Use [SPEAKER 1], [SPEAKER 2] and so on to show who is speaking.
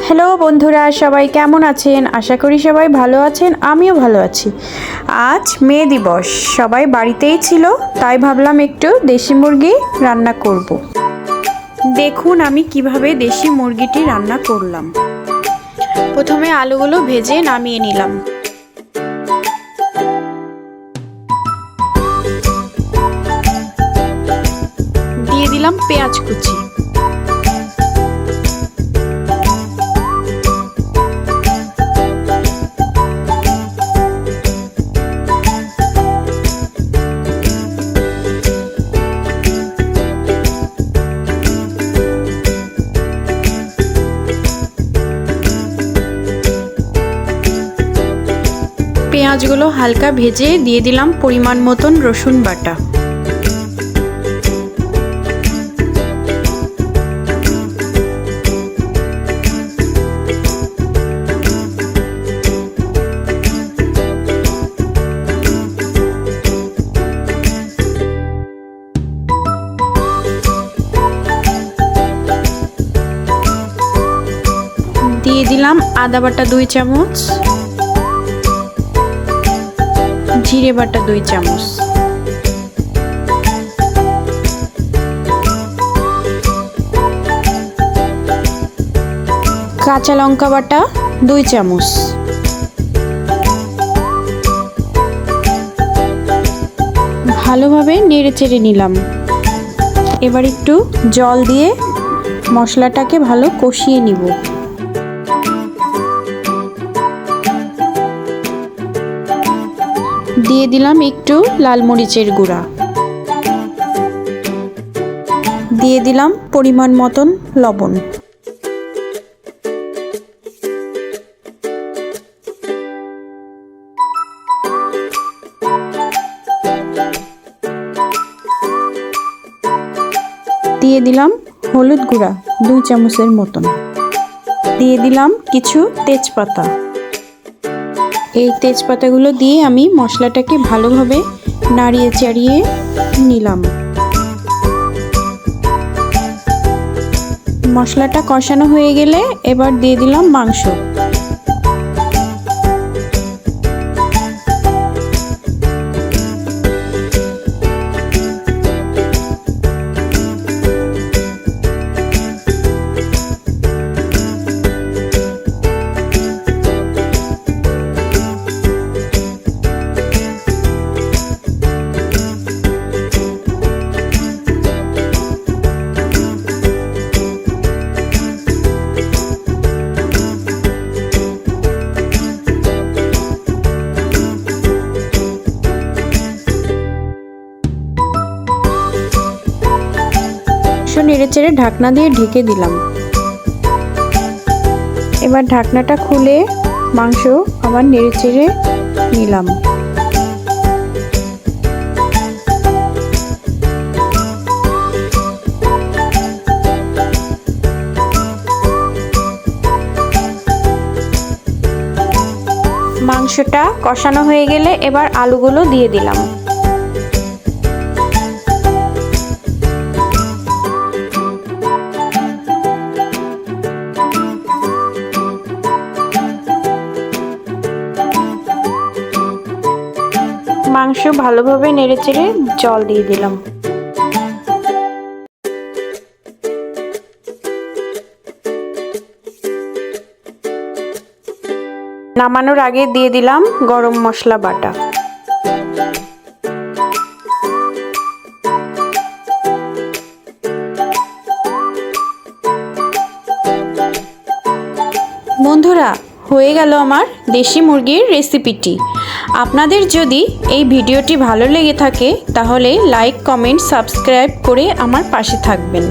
[SPEAKER 1] Hello বন্ধুরা, সবাই কেমন আছেন? আশা করি সবাই ভালো আছেন, আমিও ভালো আছি। আজ মে দিবস, সবাই বাড়িতেই ছিল, তাই ভাবলাম একটু দেশি মুরগি রান্না করব। দেখুন আমি কিভাবে দেশি মুরগিটি রান্না করলাম। প্রথমে আলুগুলো ভেজে নামিয়ে নিলাম। দিয়ে দিলাম পেঁয়াজ কুচি। পেঁয়াজগুলো হালকা ভেজে দিয়ে দিলাম পরিমাণ মতন রসুন বাটা। দিয়ে দিলাম আদা বাটা 2 চামচ, জিরে বাটা 2 চামচ, কাঁচা লঙ্কা বাটা 2 চামচ, ভালোভাবে নেড়ে চেড়ে নিলাম। এবার একটু জল দিয়ে মশলাটাকে ভালো কষিয়ে নিব। দিয়ে দিলাম একটু লাল মরিচের গুঁড়া, দিয়ে দিলাম পরিমাণ মতন লবণ। দিয়ে দিলাম হলুদ গুঁড়া 2 চামচের মতন। দিয়ে দিলাম কিছু তেজপাতা। এই তেজপাতাগুলো দিয়ে আমি মশলাটাকে ভালোভাবে নাড়িয়ে চাড়িয়ে নিলাম। মশলাটা কষানো হয়ে গেলে এবার দিয়ে দিলাম মাংস। নেড়ে চেড়ে ঢাকনা দিয়ে ঢেকে দিলাম। এবার ঢাকনাটা খুলে মাংস আবার নেড়ে চেড়ে নিলাম। মাংসটা কষানো হয়ে গেলে এবার আলুগুলো দিয়ে দিলাম। মাংস ভালোভাবে নেড়েচেড়ে জল দিয়ে দিলাম। নামানোর আগে দিয়ে দিলাম গরম মশলা বাটা। বন্ধুরা, হয়ে গেল আমার দেশি মুরগির রেসিপিটি। আপনাদের যদি এই ভিডিওটি ভালো লেগে থাকে তাহলে লাইক, কমেন্ট, সাবস্ক্রাইব করে আমার পাশে থাকবেন।